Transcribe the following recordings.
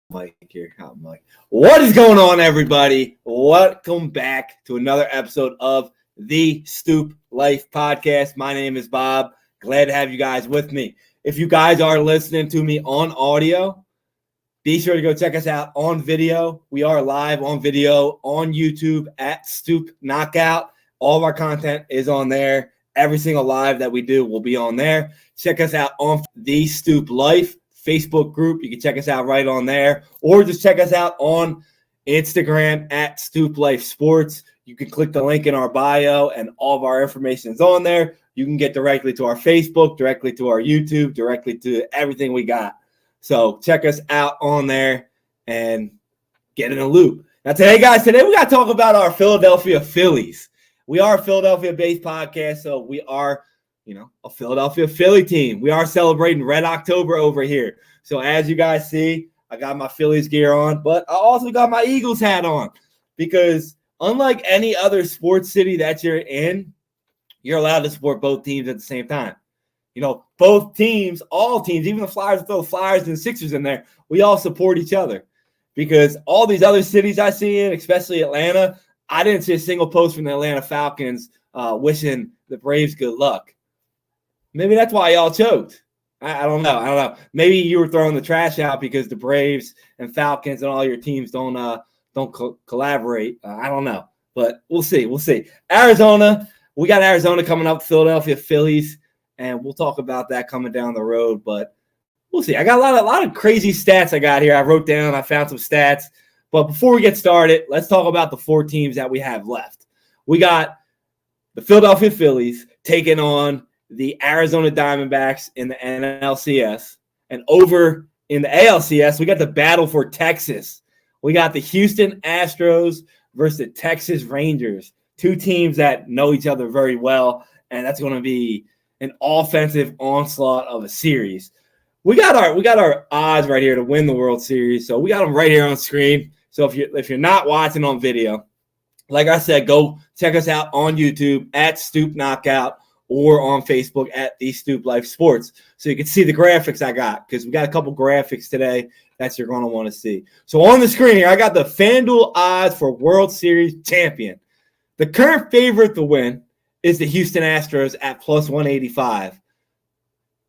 Mike here. Mike. What is going on, everybody? Welcome back to another episode of the Stoop Life Podcast. My name is Bob. Glad to have you guys with me. If you guys are listening to me on audio, be sure to go check us out on video. We are live on video on YouTube at Stoop Knockout. All of our content is on there. Every single live that we do will be on there. Check us out on the Stoop Life Facebook group. You can check us out right on there, or just check us out on Instagram at Stoop Life Sports. You can click the link in our bio and all of our information is on there. You can get directly to our Facebook, directly to our YouTube, directly to everything we got. So check us out on there and get in a loop. Now today we got to talk about our Philadelphia Phillies. We are a Philadelphia-based podcast, so we are a Philadelphia Philly team. We are celebrating Red October over here. So as you guys see, I got my Phillies gear on, but I also got my Eagles hat on because unlike any other sports city that you're in, you're allowed to support both teams at the same time. Both teams, all teams, even the Flyers, throw the Flyers and the Sixers in there, we all support each other because all these other cities I see in, especially Atlanta, I didn't see a single post from the Atlanta Falcons wishing the Braves good luck. Maybe that's why y'all choked. I don't know. Maybe you were throwing the trash out because the Braves and Falcons and all your teams don't collaborate. I don't know, but we'll see. Arizona, we got Arizona coming up, Philadelphia Phillies, and we'll talk about that coming down the road. But we'll see. I got a lot of crazy stats I got here. I wrote down. I found some stats. But before we get started, let's talk about the four teams that we have left. We got the Philadelphia Phillies taking on the Arizona Diamondbacks in the NLCS. And over in the ALCS, we got the battle for Texas. We got the Houston Astros versus the Texas Rangers, two teams that know each other very well, and that's going to be an offensive onslaught of a series. We got our odds right here to win the World Series, so we got them right here on screen. So if you're not watching on video, like I said, go check us out on YouTube at Stoop Knockout, or on Facebook at The Stoop Life Sports. So you can see the graphics I got because we got a couple graphics today that you're going to want to see. So on the screen here, I got the FanDuel odds for World Series champion. The current favorite to win is the Houston Astros at plus 185.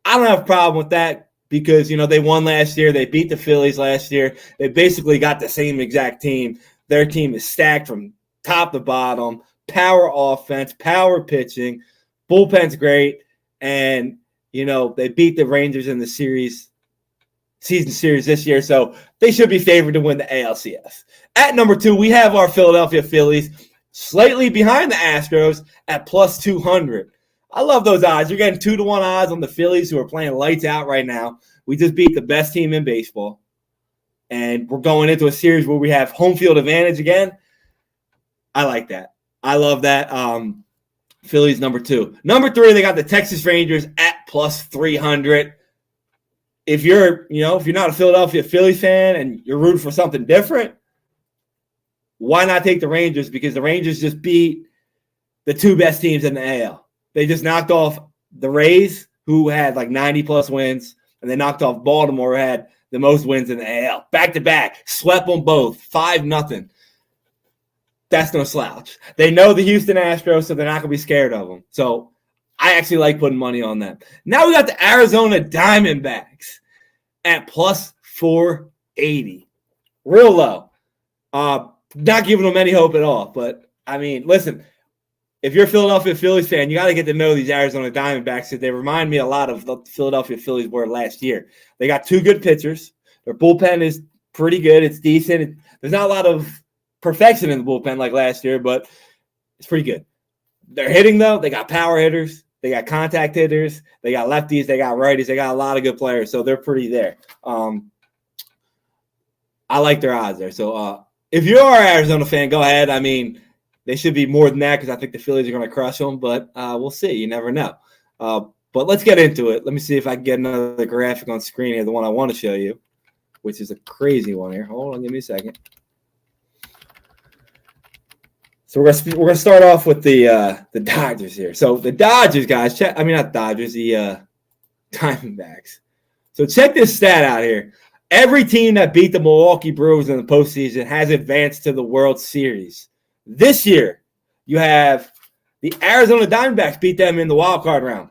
I don't have a problem with that because, they won last year. They beat the Phillies last year. They basically got the same exact team. Their team is stacked from top to bottom, power offense, power pitching. Bullpen's great, and, they beat the Rangers in the season series this year, so they should be favored to win the ALCS. At number 2, we have our Philadelphia Phillies, slightly behind the Astros at plus 200. I love those odds. You're getting 2-1 odds on the Phillies, who are playing lights out right now. We just beat the best team in baseball, and we're going into a series where we have home field advantage again. I like that. I love that. Phillies number 2. Number 3, they got the Texas Rangers at plus 300. If you're not a Philadelphia Phillies fan and you're rooting for something different, why not take the Rangers? Because the Rangers just beat the two best teams in the AL. They just knocked off the Rays, who had like 90-plus wins, and they knocked off Baltimore, who had the most wins in the AL. Back-to-back, swept them both, 5-0. That's no slouch. They know the Houston Astros, so they're not going to be scared of them. So I actually like putting money on them. Now we got the Arizona Diamondbacks at plus 480. Real low. Not giving them any hope at all. But, listen, if you're a Philadelphia Phillies fan, you got to get to know these Arizona Diamondbacks because they remind me a lot of the Philadelphia Phillies were last year. They got two good pitchers. Their bullpen is pretty good. It's decent. There's not a lot of perfection in the bullpen like last year, but it's pretty good. They're hitting, though. They got power hitters. They got contact hitters. They got lefties. They got righties. They got a lot of good players, so they're pretty there. I like their odds there. So if you are an Arizona fan, go ahead. They should be more than that because I think the Phillies are going to crush them, but we'll see. You never know. But let's get into it. Let me see if I can get another graphic on screen here, the one I want to show you, which is a crazy one here. Hold on, give me a second. So we're gonna start off with the Dodgers here. So the Dodgers, guys, not Dodgers, the Diamondbacks. So check this stat out here. Every team that beat the Milwaukee Brewers in the postseason has advanced to the World Series. This year, you have the Arizona Diamondbacks beat them in the wild card round.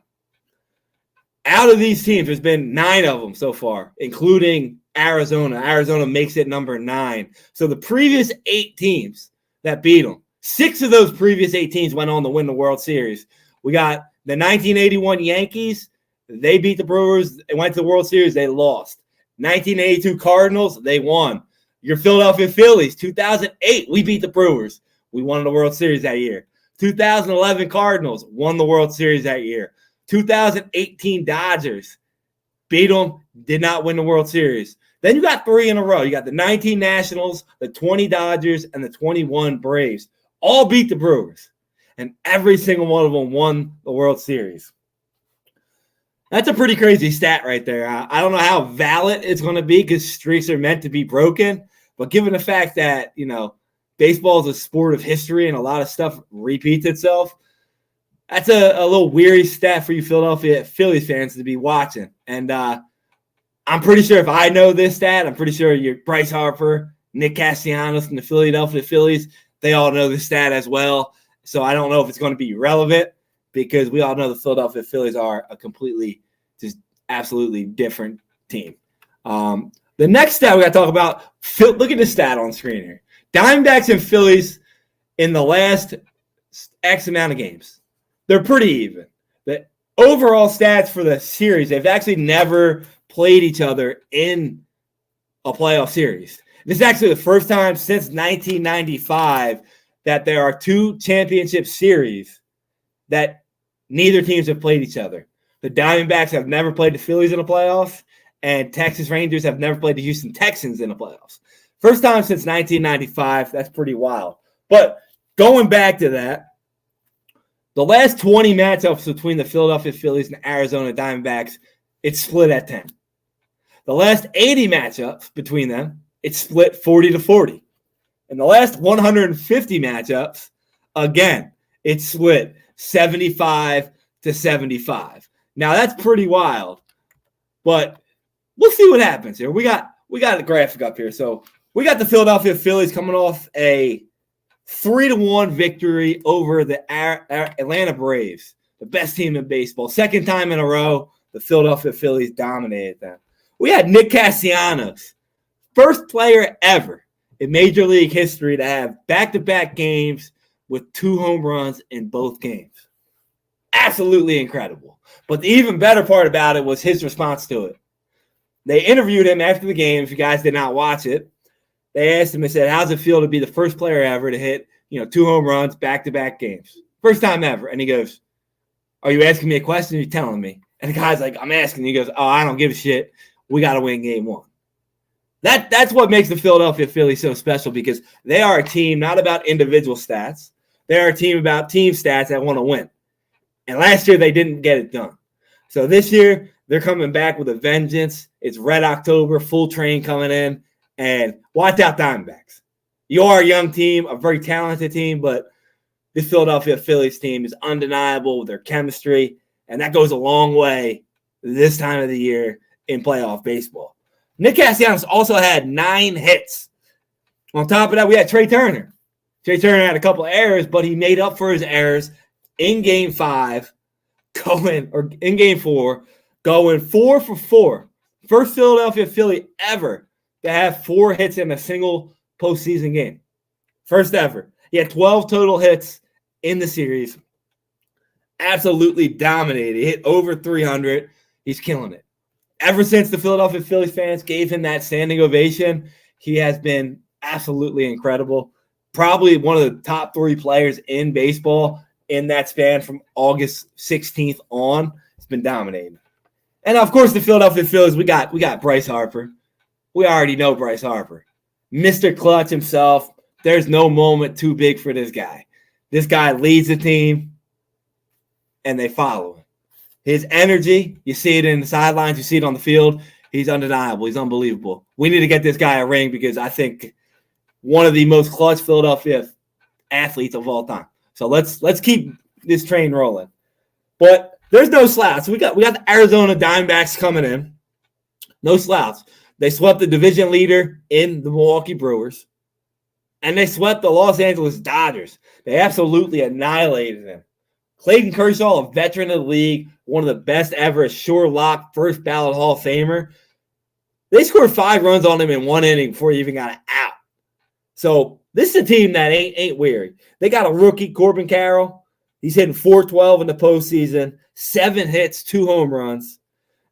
Out of these teams, there's been 9 of them so far, including Arizona. Arizona makes it number 9. So the previous 8 teams that beat them, 6 of those previous 8 teams went on to win the World Series. We got the 1981 Yankees. They beat the Brewers. They went to the World Series. They lost. 1982 Cardinals. They won. Your Philadelphia Phillies, 2008. We beat the Brewers. We won the World Series that year. 2011 Cardinals won the World Series that year. 2018 Dodgers beat them, did not win the World Series. Then you got 3 in a row. You got the 19 Nationals, the 20 Dodgers, and the 21 Braves. All beat the Brewers. And every single one of them won the World Series. That's a pretty crazy stat right there. I don't know how valid it's going to be because streaks are meant to be broken. But given the fact that, baseball is a sport of history and a lot of stuff repeats itself, that's a little weary stat for you Philadelphia Phillies fans to be watching. And I'm pretty sure if I know this stat, I'm pretty sure your Bryce Harper, Nick Castellanos from the Philadelphia Phillies, they all know this stat as well. So I don't know if it's going to be relevant because we all know the Philadelphia Phillies are a completely, just absolutely different team. The next stat we got to talk about, look at the stat on screen here. Diamondbacks and Phillies in the last X amount of games. They're pretty even. The overall stats for the series, they've actually never played each other in a playoff series. This is actually the first time since 1995 that there are 2 championship series that neither teams have played each other. The Diamondbacks have never played the Phillies in the playoffs, and Texas Rangers have never played the Houston Texans in the playoffs. First time since 1995. That's pretty wild. But going back to that, the last 20 matchups between the Philadelphia Phillies and Arizona Diamondbacks, it's split at 10. The last 80 matchups between them, it's split 40-40. And the last 150 matchups, again, it's split 75-75. Now that's pretty wild, but we'll see what happens here. We got a graphic up here. So we got the Philadelphia Phillies coming off a 3-1 victory over the Atlanta Braves, the best team in baseball. Second time in a row, the Philadelphia Phillies dominated them. We had Nick Castellanos, first player ever in Major League history to have back-to-back games with 2 home runs in both games. Absolutely incredible. But the even better part about it was his response to it. They interviewed him after the game. If you guys did not watch it, they asked him and said, how's it feel to be the first player ever to hit, 2 home runs, back-to-back games? First time ever. And he goes, are you asking me a question or are you telling me? And the guy's like, I'm asking. He goes, I don't give a shit. We got to win game 1. That's what makes the Philadelphia Phillies so special because they are a team not about individual stats. They are a team about team stats that want to win. And last year, they didn't get it done. So this year, they're coming back with a vengeance. It's Red October, full train coming in. And watch out, Diamondbacks. You are a young team, a very talented team, but this Philadelphia Phillies team is undeniable with their chemistry, and that goes a long way this time of the year in playoff baseball. Nick Castellanos also had 9 hits. On top of that, we had Trey Turner. Trey Turner had a couple of errors, but he made up for his errors in Game 5, in Game 4, going 4 for 4. First Philadelphia Philly ever to have 4 hits in a single postseason game. First ever. He had 12 total hits in the series. Absolutely dominated. He hit over 300. He's killing it. Ever since the Philadelphia Phillies fans gave him that standing ovation, he has been absolutely incredible. Probably one of the top 3 players in baseball in that span from August 16th on. It's been dominating. And, of course, the Philadelphia Phillies, we got Bryce Harper. We already know Bryce Harper. Mr. Clutch himself. There's no moment too big for this guy. This guy leads the team, and they follow him. His energy, you see it in the sidelines, you see it on the field. He's undeniable. He's unbelievable. We need to get this guy a ring because I think one of the most clutch Philadelphia athletes of all time. So let's keep this train rolling. But there's no slouch. We got the Arizona Diamondbacks coming in. No slouch. They swept the division leader in the Milwaukee Brewers. And they swept the Los Angeles Dodgers. They absolutely annihilated them. Clayton Kershaw, a veteran of the league, one of the best ever, a sure lock, first ballot Hall of Famer. They scored 5 runs on him in 1 inning before he even got an out. So this is a team that ain't weary. They got a rookie, Corbin Carroll. He's hitting .412 in the postseason, 7 hits, 2 home runs.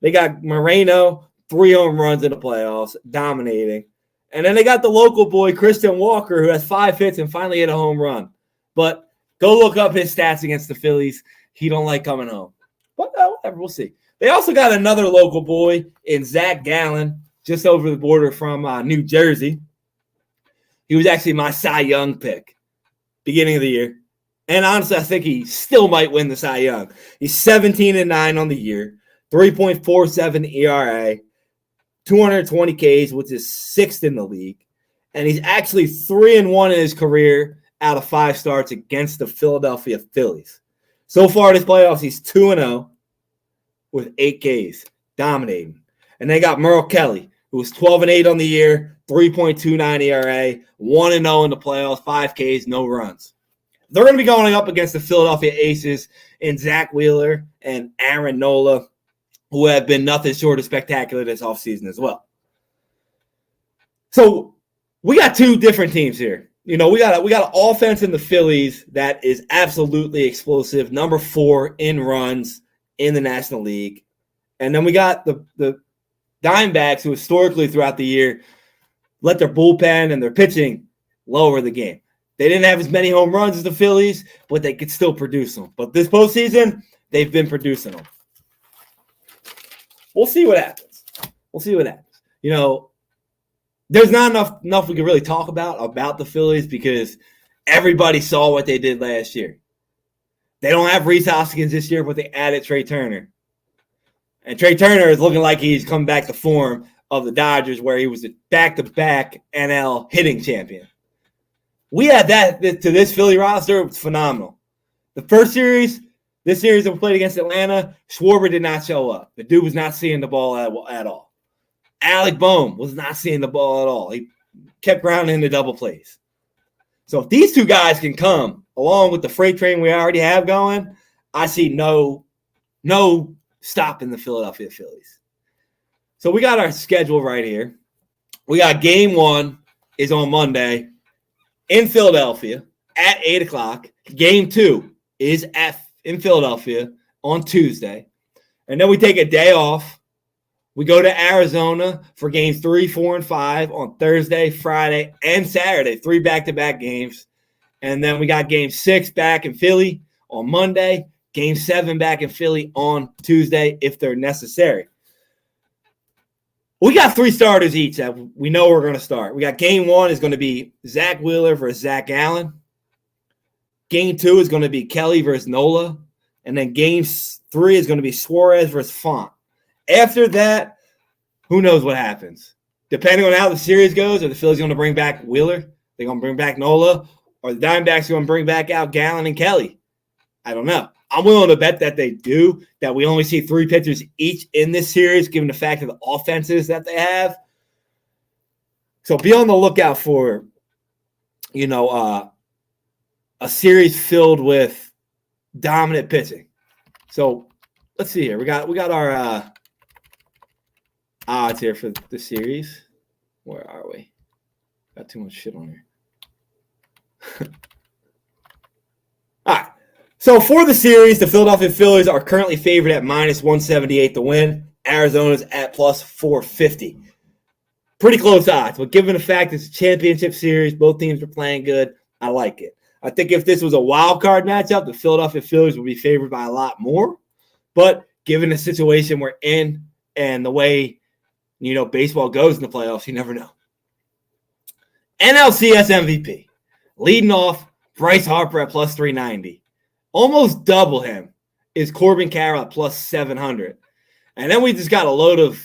They got Moreno, 3 home runs in the playoffs, dominating. And then they got the local boy, Christian Walker, who has 5 hits and finally hit a home run. But go look up his stats against the Phillies. He don't like coming home. But whatever, we'll see. They also got another local boy in Zach Gallen, just over the border from New Jersey. He was actually my Cy Young pick beginning of the year. And honestly, I think he still might win the Cy Young. He's 17-9 on the year, 3.47 ERA, 220 Ks, which is 6th in the league. And he's actually 3-1 in his career out of 5 starts against the Philadelphia Phillies. So far this playoffs, he's 2-0 with 8 Ks, dominating. And they got Merle Kelly, who was 12-8 on the year, 3.29 ERA, 1-0 in the playoffs, 5 Ks, no runs. They're going to be going up against the Philadelphia Aces in Zach Wheeler and Aaron Nola, who have been nothing short of spectacular this offseason as well. So we got 2 different teams here. You know, we got an offense in the Phillies that is absolutely explosive, number 4 in runs in the National League. And then we got the Diamondbacks, who historically throughout the year let their bullpen and their pitching lower the game. They didn't have as many home runs as the Phillies, but they could still produce them. But this postseason, they've been producing them. We'll see what happens. You know, there's not enough we can really talk about the Phillies because everybody saw what they did last year. They don't have Rhys Hoskins this year, but they added Trey Turner. And Trey Turner is looking like he's come back to form of the Dodgers, where he was a back-to-back NL hitting champion. We had that to this Philly roster. It was phenomenal. The first series, this series that we played against Atlanta, Schwarber did not show up. The dude was not seeing the ball at all. Alec Boehm was not seeing the ball at all. He kept grounding into double plays. So if these 2 guys can come, along with the freight train we already have going, I see no stopping the Philadelphia Phillies. So we got our schedule right here. We got game 1 is on Monday in Philadelphia at 8 o'clock. Game 2 is in Philadelphia on Tuesday. And then we take a day off. We go to Arizona for games 3, 4, and 5 on Thursday, Friday, and Saturday. 3 back-to-back games. And then we got game 6 back in Philly on Monday. Game 7 back in Philly on Tuesday if they're necessary. We got 3 starters each that we know we're going to start. We got game 1 is going to be Zach Wheeler versus Zach Gallen. Game 2 is going to be Kelly versus Nola. And then game 3 is going to be Suarez versus Font. After that, who knows what happens. Depending on how the series goes, are the Phillies going to bring back Wheeler? They're going to bring back Nola? Or the Diamondbacks are going to bring back out Gallen and Kelly? I don't know. I'm willing to bet that they do, that we only see 3 pitchers each in this series, given the fact of the offenses that they have. So be on the lookout for, a series filled with dominant pitching. So let's see here. We got our odds here for the series. Where are we? Got too much shit on here. All right. So for the series, the Philadelphia Phillies are currently favored at -178 to win. Arizona's at +450. Pretty close odds, but given the fact it's a championship series, both teams are playing good, I like it. I think if this was a wild card matchup, the Philadelphia Phillies would be favored by a lot more. But given the situation we're in and the way, baseball goes in the playoffs, you never know. NLCS MVP. Leading off, Bryce Harper at +390. Almost double him is Corbin Carroll at +700. And then we just got a load of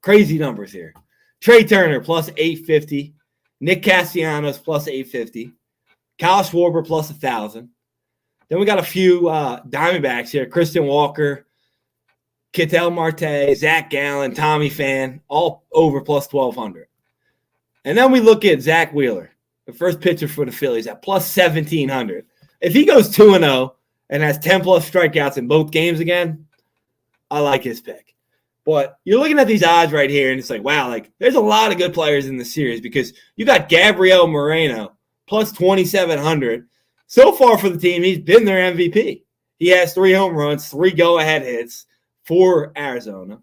crazy numbers here. Trey Turner +850. Nick Castellanos +850. Kyle Schwarber +1,000. Then we got a few Diamondbacks here. Christian Walker, Ketel Marte, Zach Gallen, Tommy Pham, all over plus 1,200. And then we look at Zach Wheeler, the first pitcher for the Phillies, at plus 1,700. If he goes 2-0 and has 10-plus strikeouts in both games again, I like his pick. But you're looking at these odds right here, and it's like, wow, like there's a lot of good players in the series because you got Gabriel Moreno, plus 2,700. So far for the team, he's been their MVP. He has 3 home runs, 3 go-ahead hits for Arizona.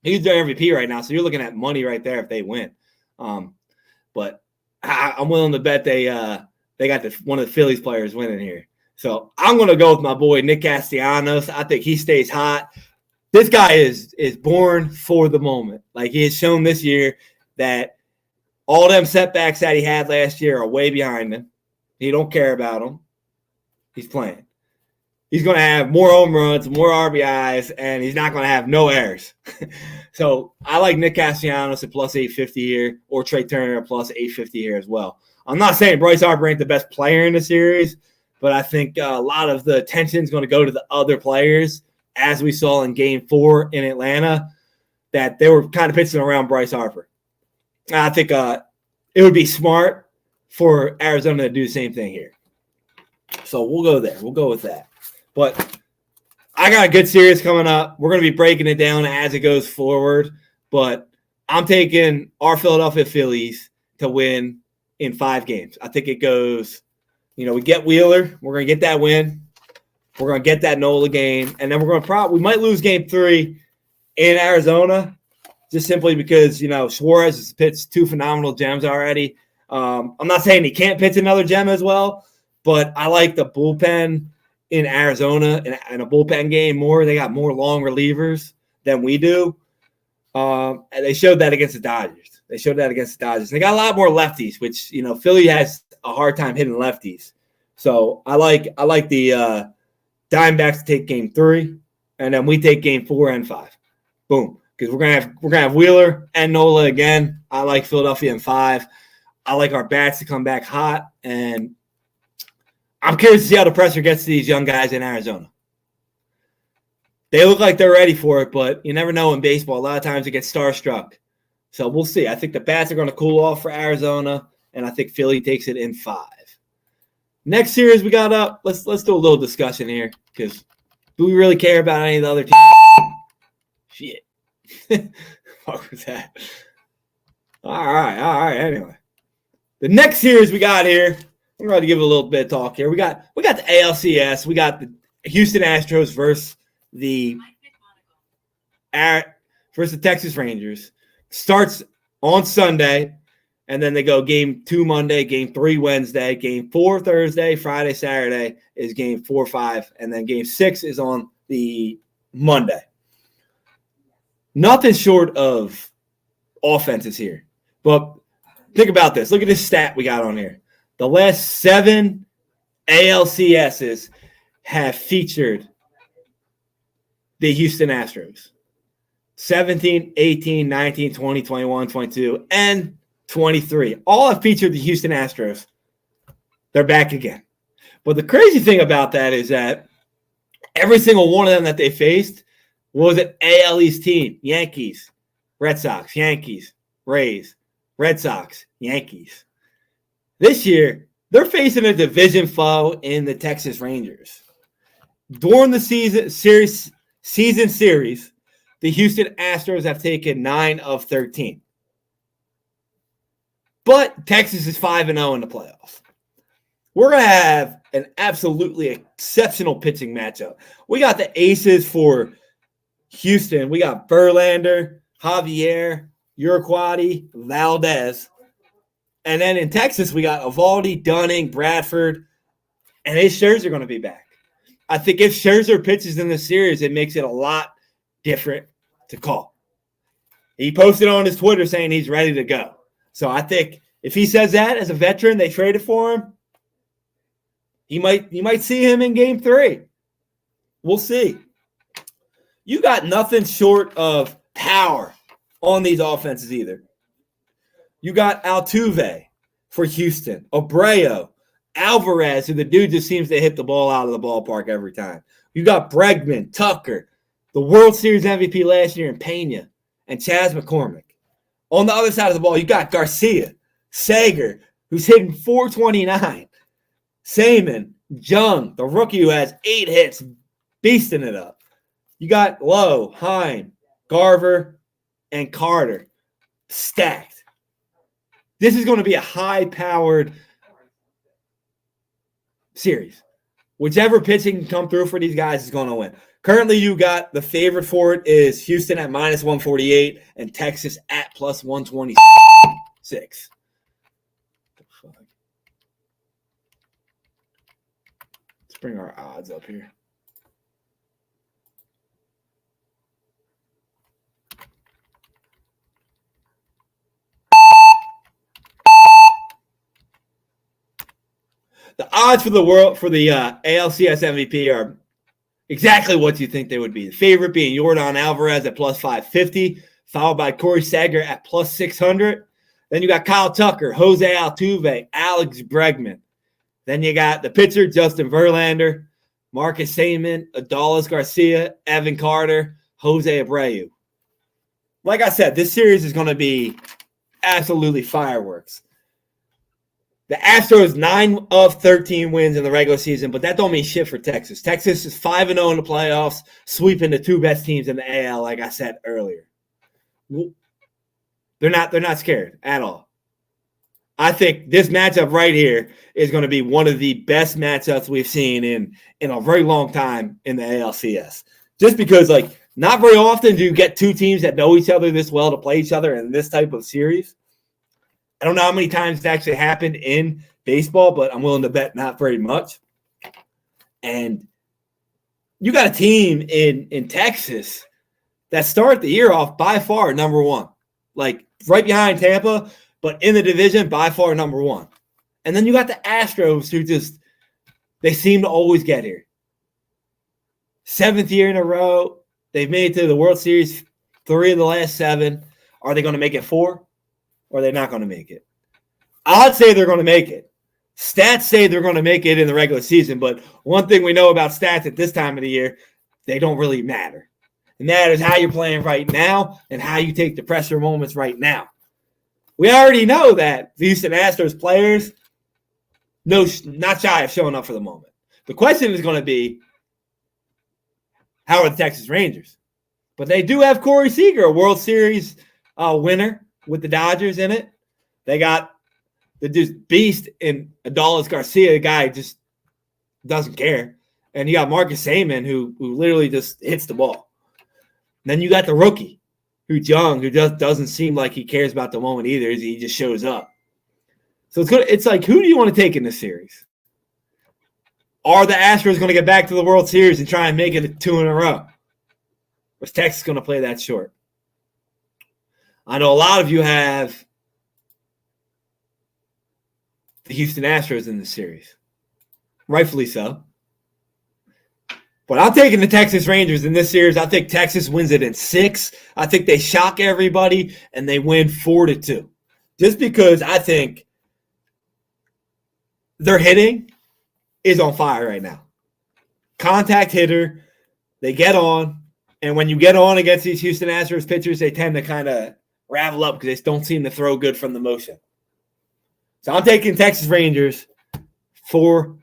He's their MVP right now, so you're looking at money right there if they win. But I'm willing to bet they got one of the Phillies players winning here. So I'm going to go with my boy Nick Castellanos. I think he stays hot. This guy is born for the moment. Like he has shown this year that all them setbacks that he had last year are way behind him. He don't care about them. He's playing. He's going to have more home runs, more RBIs, and he's not going to have no errors. So I like Nick Castellanos at plus 850 here, or Trey Turner at plus 850 here as well. I'm not saying Bryce Harper ain't the best player in the series, but I think a lot of the attention is going to go to the other players, as we saw in Game 4 in Atlanta, that they were kind of pitching around Bryce Harper. I think it would be smart for Arizona to do the same thing here. So we'll go there. We'll go with that. But I got a good series coming up. We're going to be breaking it down as it goes forward. But I'm taking our Philadelphia Phillies to win in 5 games. I think it goes, we get Wheeler. We're going to get that win. We're going to get that Nola game. And then we might lose Game 3 in Arizona just simply because, Suarez has pitched 2 phenomenal gems already. I'm not saying he can't pitch another gem as well, but I like the bullpen in Arizona in a bullpen game more. They got more long relievers than we do. And they showed that against the Dodgers. They got a lot more lefties, which, Philly has a hard time hitting lefties. So I like the Diamondbacks to take Game 3, and then we take Game 4 and 5. Boom. Because we're gonna have Wheeler and Nola again. I like Philadelphia in 5. I like our bats to come back hot, and I'm curious to see how the pressure gets to these young guys in Arizona. They look like they're ready for it, but you never know in baseball. A lot of times it gets starstruck. So we'll see. I think the bats are going to cool off for Arizona, and I think Philly takes it in 5. Next series we got up. Let's do a little discussion here because do we really care about any of the other teams? Shit. What was that? All right. Anyway, the next series we got here, I'm going to give it a little bit of talk here. We got the ALCS. We got the Houston Astros versus the Texas Rangers. Starts on Sunday, and then they go Game 2 Monday, Game 3 Wednesday, Game 4 Thursday, Friday, Saturday is Game 4, 5, and then Game 6 is on the Monday. Nothing short of offenses here. But think about this. Look at this stat we got on here. The last 7 ALCSs have featured the Houston Astros. 17, 18, 19, 20, 21, 22, and 23. All have featured the Houston Astros. They're back again. But the crazy thing about that is that every single one of them that they faced was an AL East team. Yankees, Red Sox, Yankees, Rays, Red Sox, Yankees. This year, they're facing a division foe in the Texas Rangers. During the season series, the Houston Astros have taken 9 of 13. But Texas is 5-0 in the playoffs. We're going to have an absolutely exceptional pitching matchup. We got the aces for Houston. We got Verlander, Javier, Urquidy, Valdez. And then in Texas, we got Eovaldi, Dunning, Bradford, and his Scherzer are going to be back. I think if Scherzer pitches in the series, it makes it a lot different to call. He posted on his Twitter saying he's ready to go. So I think if he says that as a veteran, they traded for him, you might see him in Game 3. We'll see. You got nothing short of power on these offenses either. You got Altuve for Houston, Abreu, Alvarez, who the dude just seems to hit the ball out of the ballpark every time. You got Bregman, Tucker. the World Series MVP last year in Pena and Chas McCormick. On the other side of the ball, you got Garcia, Sager, who's hitting .429, Seaman, Jung, the rookie who has 8 hits, beasting it up. You got Lowe, Hine, Garver, and Carter stacked. This is going to be a high-powered series. Whichever pitching can come through for these guys is going to win. Currently, you got the favorite for it is Houston at -148 and Texas at +126. Let's bring our odds up here. The odds for the ALCS MVP are exactly what you think they would be. The favorite being Yordan Alvarez at +550, followed by Corey Seager at +600. Then you got Kyle Tucker, Jose Altuve, Alex Bregman. Then you got the pitcher, Justin Verlander, Marcus Seaman, Adolis Garcia, Evan Carter, Jose Abreu. Like I said, this series is going to be absolutely fireworks. The Astros 9 of 13 wins in the regular season, but that don't mean shit for Texas. Texas is 5-0 in the playoffs, sweeping the 2 best teams in the AL, like I said earlier. They're not scared at all. I think this matchup right here is going to be one of the best matchups we've seen in a very long time in the ALCS. Just because, not very often do you get 2 teams that know each other this well to play each other in this type of series. I don't know how many times it's actually happened in baseball, but I'm willing to bet not very much. And you got a team in Texas that started the year off by far number 1. Right behind Tampa, but in the division by far number 1. And then you got the Astros who they seem to always get here. 7th year in a row. They've made it to the World Series 3 of the last 7. Are they going to make it 4? Or are they not going to make it? Odds say they're going to make it. Stats say they're going to make it in the regular season, but one thing we know about stats at this time of the year, they don't really matter. It matters how you're playing right now and how you take the pressure moments right now. We already know that the Houston Astros players, not shy of showing up for the moment. The question is going to be, how are the Texas Rangers? But they do have Corey Seager, a World Series winner, with the Dodgers in it. They got the beast in Adolis Garcia, a guy just doesn't care. And you got Marcus Seaman, who literally just hits the ball. And then you got the rookie, who's young, who just doesn't seem like he cares about the moment either. He just shows up. So it's good. It's who do you want to take in this series? Are the Astros going to get back to the World Series and try and make it 2 in a row? Or is Texas going to play that short? I know a lot of you have the Houston Astros in this series. Rightfully so. But I'm taking the Texas Rangers in this series. I think Texas wins it in 6. I think they shock everybody and they win 4-2. Just because I think their hitting is on fire right now. Contact hitter. They get on. And when you get on against these Houston Astros pitchers, they tend to kind of ravel up because they don't seem to throw good from the motion. So I'm taking Texas Rangers 4-2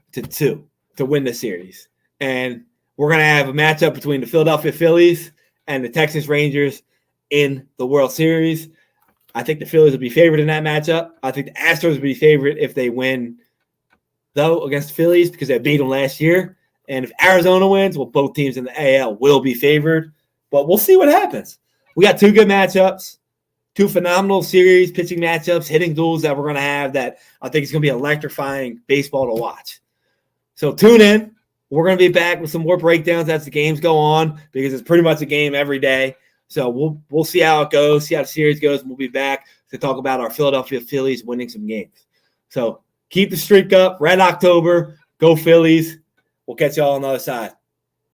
to win the series. And we're going to have a matchup between the Philadelphia Phillies and the Texas Rangers in the World Series. I think the Phillies will be favored in that matchup. I think the Astros will be favored if they win, though, against the Phillies because they beat them last year. And if Arizona wins, well, both teams in the AL will be favored. But we'll see what happens. We got 2 good matchups. 2 phenomenal series, pitching matchups, hitting duels that we're going to have that I think is going to be electrifying baseball to watch. So tune in. We're going to be back with some more breakdowns as the games go on because it's pretty much a game every day. So we'll see how it goes, see how the series goes, and we'll be back to talk about our Philadelphia Phillies winning some games. So keep the streak up. Red October. Go Phillies. We'll catch you all on the other side.